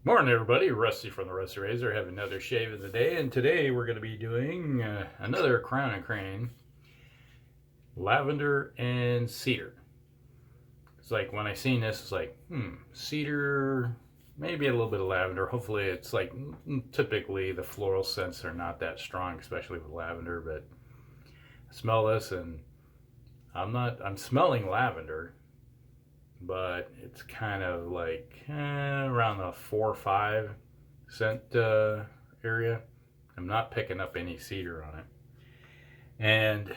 Morning, everybody. Rusty from the Rusty Razor. Have another shave of the day, and today we're going to be doing another Crowne and Crane lavender and cedar. It's like when I seen this, it's like, cedar, maybe a little bit of lavender. Hopefully, it's like typically the floral scents are not that strong, especially with lavender. But I smell this, and I'm smelling lavender, but it's kind of like around the 4 or 5 scent area. I'm not picking up any cedar on it. And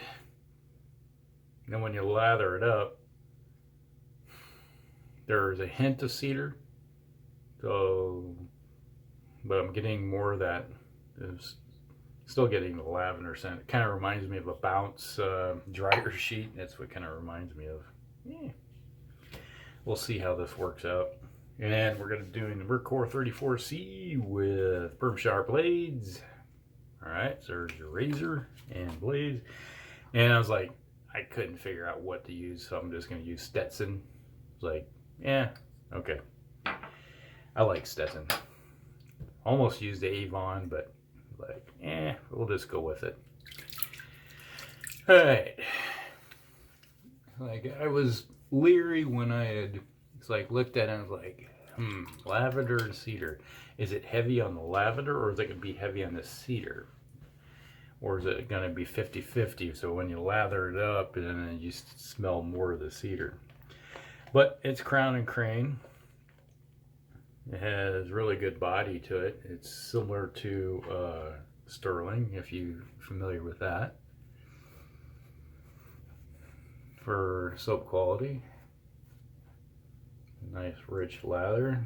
then when you lather it up, there's a hint of cedar. So, but I'm getting more of that. Still getting the lavender scent. It kind of reminds me of a Bounce dryer sheet. That's what kind of reminds me of. Yeah. We'll see how this works out. And we're going to be doing the Merkur 34C with Perma sharp blades. Alright, so there's your razor and blades. And I was like, I couldn't figure out what to use, so I'm just going to use Stetson. It's like, yeah, okay. I like Stetson. Almost used the Avon, but like, we'll just go with it. Alright. Like, I was leery when I had looked at it and was like, lavender and cedar. Is it heavy on the lavender, or is it going to be heavy on the cedar? Or is it going to be 50-50, so when you lather it up and then you smell more of the cedar? But it's Crowne and Crane. It has really good body to it. It's similar to Stirling, if you're familiar with that, for soap quality. Nice rich lather.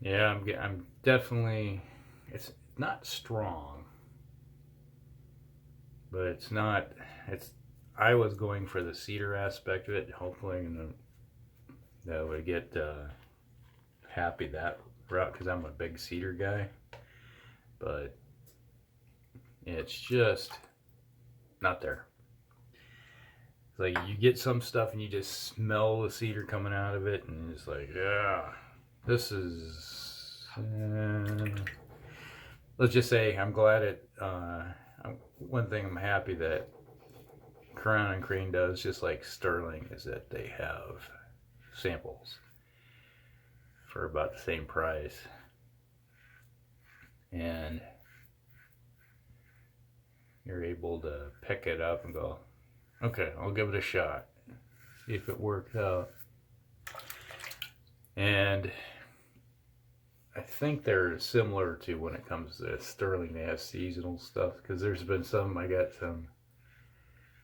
Yeah, I'm definitely, it's not strong, but it's not, I was going for the cedar aspect of it, hopefully that I would get happy that route, because I'm a big cedar guy, but it's just not there. It's like you get some stuff and you just smell the cedar coming out of it, and it's like, yeah, this is, let's just say I'm glad it, one thing I'm happy that Crowne and Crane does, just like Stirling, is that they have samples for about the same price. And you're able to pick it up and go, okay, I'll give it a shot, see if it works out. And I think they're similar to when it comes to Stirling. They have seasonal stuff, because there's been I got some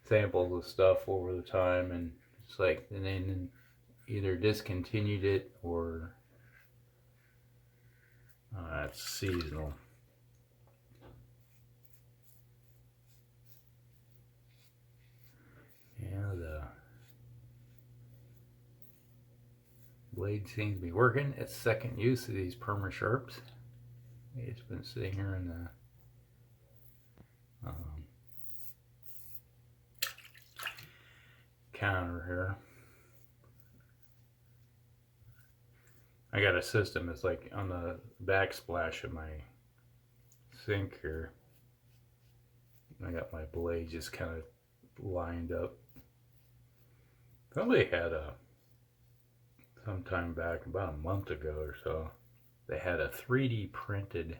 samples of stuff over the time, and it's like, and then either discontinued it or it's seasonal. Yeah, the blade seems to be working. It's second use of these Perma sharps. It's been sitting here in the counter here. I got a system. It's like on the backsplash of my sink here. I got my blade just kind of lined up. Somebody had some time back, about a month ago or so, they had a 3D printed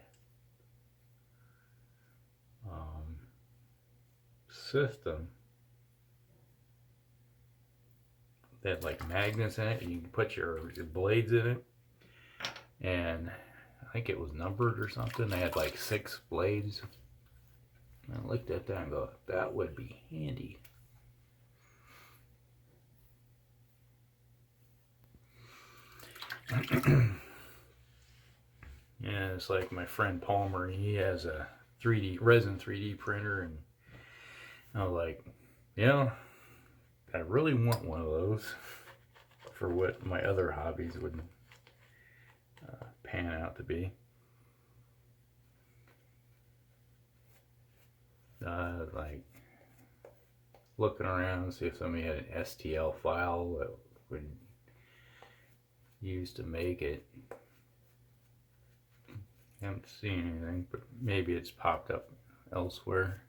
system. They had like magnets in it, and you can put your blades in it, and I think it was numbered or something. They had like 6 blades. I looked at that and go, that would be handy. Yeah, it's like my friend Palmer, he has a resin 3D printer, and I was like, you know, I really want one of those for what my other hobbies would pan out to be. Like looking around to see if somebody had an STL file that would use to make it. Haven't seen anything, but maybe it's popped up elsewhere.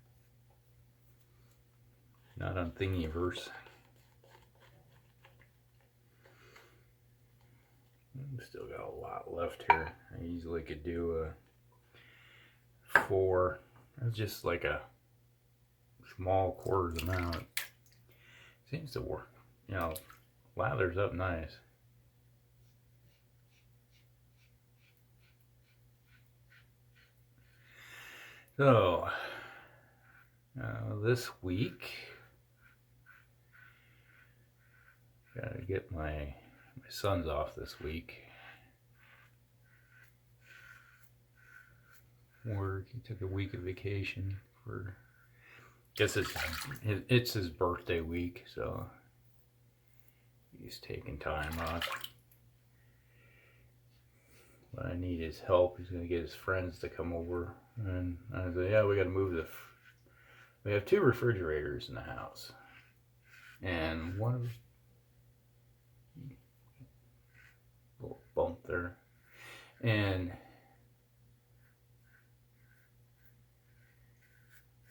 Not on Thingiverse. Still got a lot left here. I easily could do a 4. That's just like a small quarters amount. Seems to work. You know, lathers up nice. So, this week, gotta get my son's off this week. Work. He took a week of vacation for, guess it's his birthday week, so he's taking time off. But I need his help. He's gonna get his friends to come over, and I said, yeah, we gotta move we have 2 refrigerators in the house, and one of little bump there, and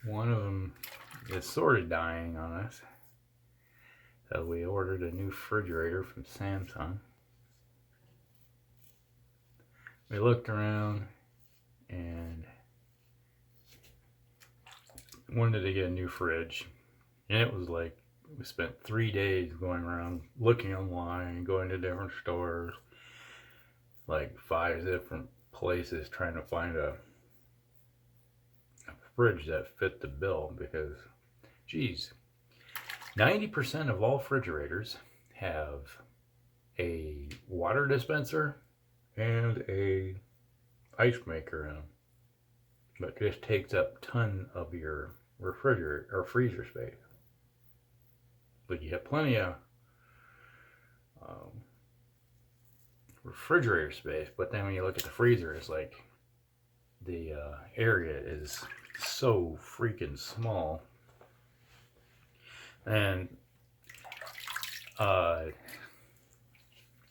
one of them is sort of dying on us, so we ordered a new refrigerator from Samsung. We looked around and wanted to get a new fridge, and it was like we spent 3 days going around looking online, going to different stores, like 5 different places, trying to find a fridge that fit the bill, because geez, 90% of all refrigerators have a water dispenser and a ice maker in them, but just takes up a ton of your refrigerator or freezer space. But you have plenty of refrigerator space, but then when you look at the freezer, it's like the area is so freaking small. And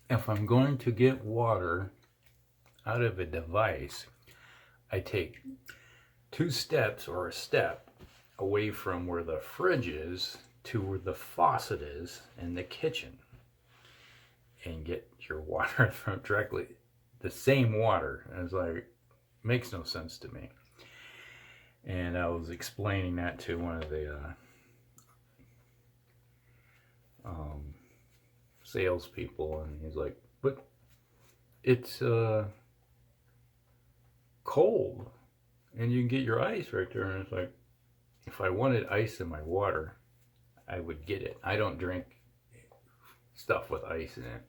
if I'm going to get water out of a device, I take 2 steps or a step away from where the fridge is to where the faucet is in the kitchen, and get your water from directly the same water. And it's like, makes no sense to me. And I was explaining that to one of the salespeople, and he's like, but it's cold and you can get your ice right there. And it's like, if I wanted ice in my water, I would get it. I don't drink stuff with ice in it.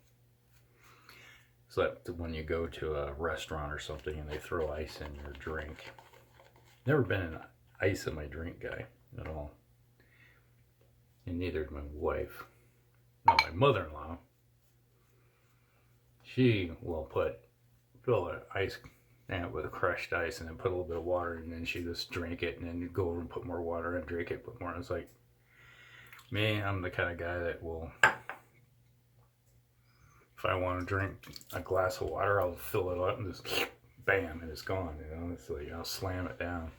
So that when you go to a restaurant or something and they throw ice in your drink, never been an ice in my drink guy at all. And neither is my wife. No, my mother-in-law. She will fill an ice with crushed ice and then put a little bit of water, and then she just drink it and then go over and put more water and drink it, put more. It's like, me, I'm the kind of guy that will, if I want to drink a glass of water, I'll fill it up and just bam, and it's gone. You know, it's like I'll slam it down.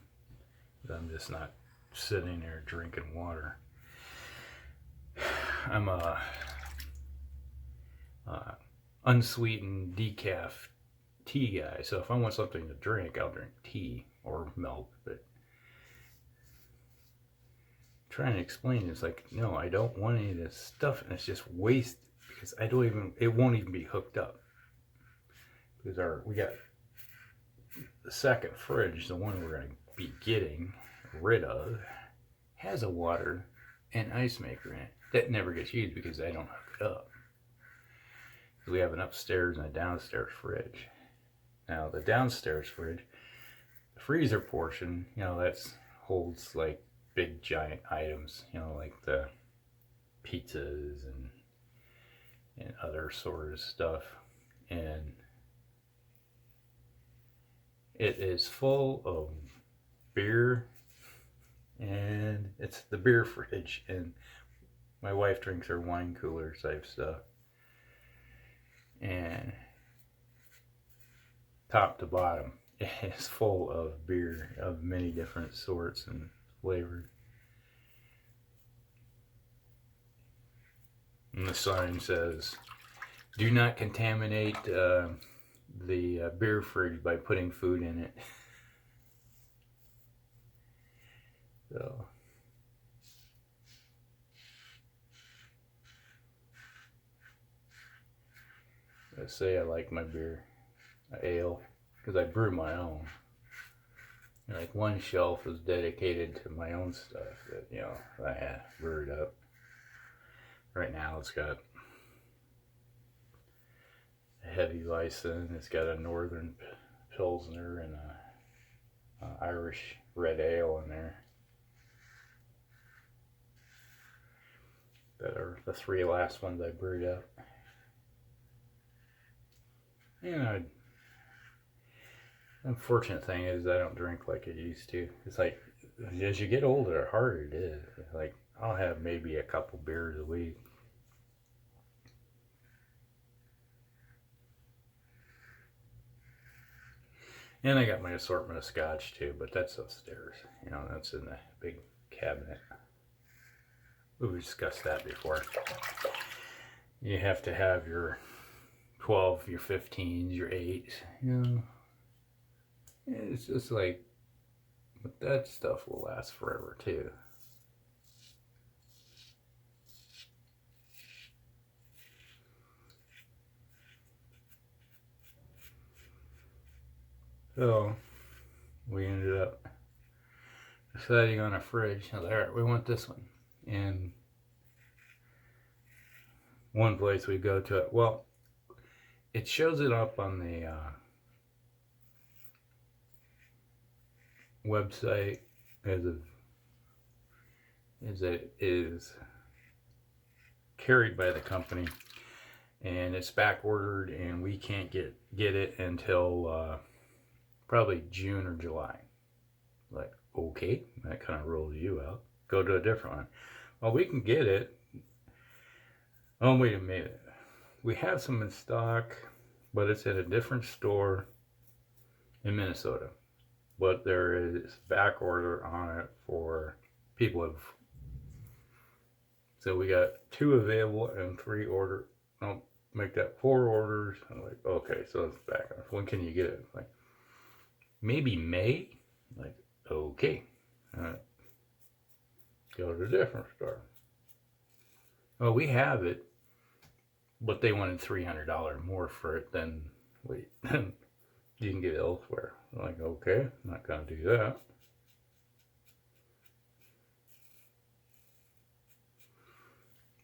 I'm just not sitting there drinking water. I'm a unsweetened decaf tea guy, so if I want something to drink, I'll drink tea or milk. But trying to explain, it's like, no, I don't want any of this stuff, and it's just waste, because it won't even be hooked up, because we got the second fridge, the one we're going to be getting rid of, has a water and ice maker in it that never gets used because I don't hook it up. We have an upstairs and a downstairs fridge. Now the downstairs fridge, the freezer portion, you know, that holds like big giant items, you know, like the pizzas and other sort of stuff, and it is full of beer, and it's the beer fridge, and my wife drinks her wine cooler type stuff. and top to bottom it's full of beer of many different sorts and flavors. And the sign says, "Do not contaminate the beer fridge by putting food in it." So, I say I like my beer, ale, because I brew my own. And like one shelf is dedicated to my own stuff that, you know, I have brewed up. Right now it's got a heavy Weizen, it's got a Northern Pilsner and a Irish red ale in there. That are the three last ones I brewed up. And the unfortunate thing is I don't drink like I used to. It's like, as you get older, the harder it is. Like, I'll have maybe a couple beers a week. And I got my assortment of scotch too, but that's upstairs. You know, that's in the big cabinet. We've discussed that before. You have to have your 12, your 15s, your 8s, you know. It's just like, but that stuff will last forever too. So we ended up deciding on a fridge. I was like, all right, we want this one. And one place we go to, well, it shows it up on the website as it is carried by the company, and it's back ordered, and we can't get it until probably June or July. Like, okay, that kind of rules you out. Go to a different one. Well, we can get it. Oh, wait a minute. We have some in stock, but it's at a different store in Minnesota. But there is back order on it for people have. So we got 2 available and 3 order. I'll make that 4 orders. I'm like, okay, so it's back. When can you get it? Like, maybe May. Like, okay, all right. Go to a different store. Well, we have it, but they wanted $300 more for it than you can get it elsewhere. I'm like, okay, I'm not gonna do that.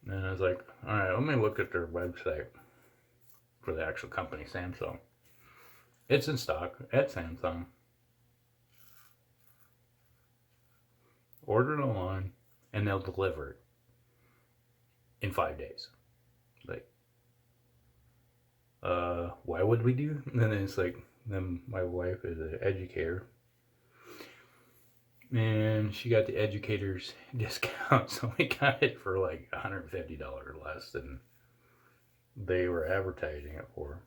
And I was like, all right, let me look at their website for the actual company, Samsung. It's in stock at Samsung. Order it online, and they'll deliver it in 5 days. Like, why would we do? And then it's like, then my wife is an educator, and she got the educator's discount, so we got it for like $150 less than they were advertising it for.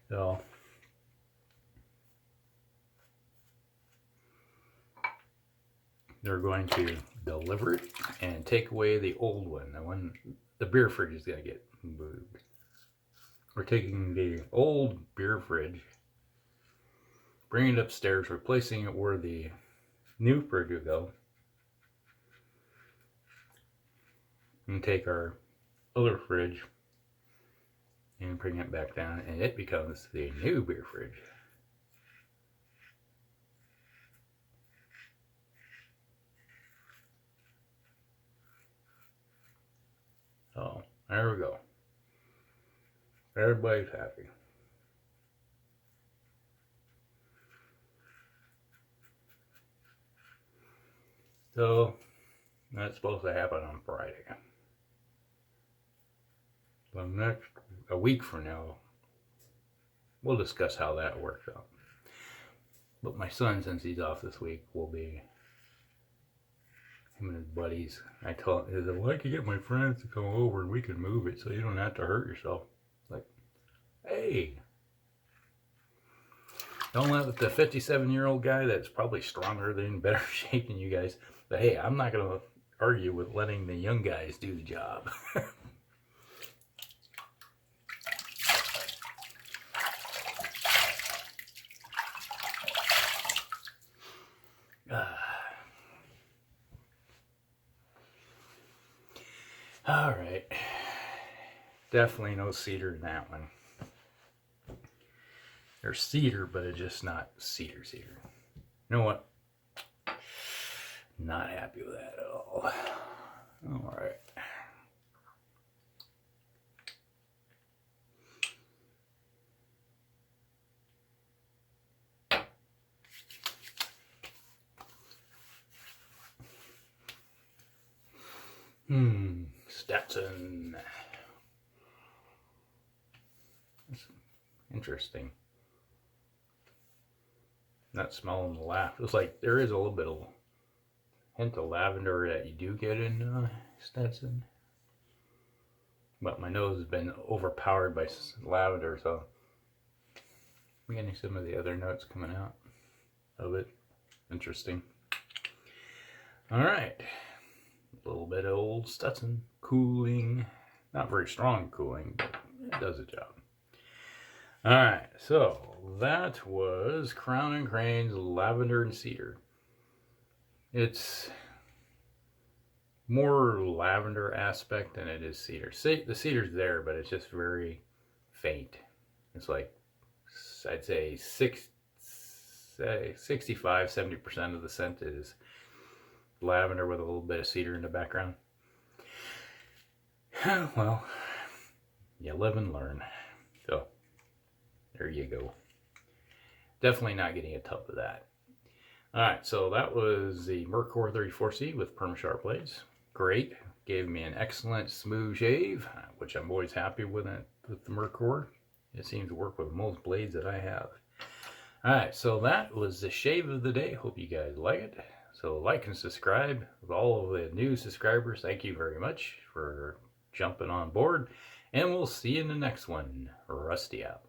So they're going to deliver it and take away the old one. The beer fridge is going to get moved. We're taking the old beer fridge, bringing it upstairs, replacing it where the new fridge will go, and take our other fridge and bring it back down, and it becomes the new beer fridge. So there we go. Everybody's happy. So that's supposed to happen on Friday. So a week from now, we'll discuss how that works out. But my son, since he's off this week, Him and his buddies. I told him, well, I could get my friends to come over and we could move it so you don't have to hurt yourself. Like, hey, don't let the 57-year-old guy that's probably stronger than, better shape than you guys. But hey, I'm not going to argue with letting the young guys do the job. All right. Definitely no cedar in that one. There's cedar, but it's just not cedar. You know what? Not happy with that at all. All right. Stetson. That's interesting. Not smelling the laugh. It's like there is a little bit of hint of lavender that you do get in Stetson. But my nose has been overpowered by lavender, so I'm getting some of the other notes coming out of it. Interesting. All right. A little bit of old Stetson cooling. Not very strong cooling, but it does the job. All right, so that was Crowne and Crane's Lavender and Cedar. It's more lavender aspect than it is cedar. The cedar's there, but it's just very faint. It's like, I'd say 65-70% of the scent is lavender with a little bit of cedar in the background. Well, you live and learn. So there you go. Definitely not getting a tub of that. Alright, so that was the Merkur 34C with Perma Sharp blades. Great. Gave me an excellent smooth shave, which I'm always happy with it with the Merkur. It seems to work with most blades that I have. Alright, so that was the shave of the day. Hope you guys like it. So like and subscribe. With all of the new subscribers, thank you very much for jumping on board. And we'll see you in the next one. Rusty out.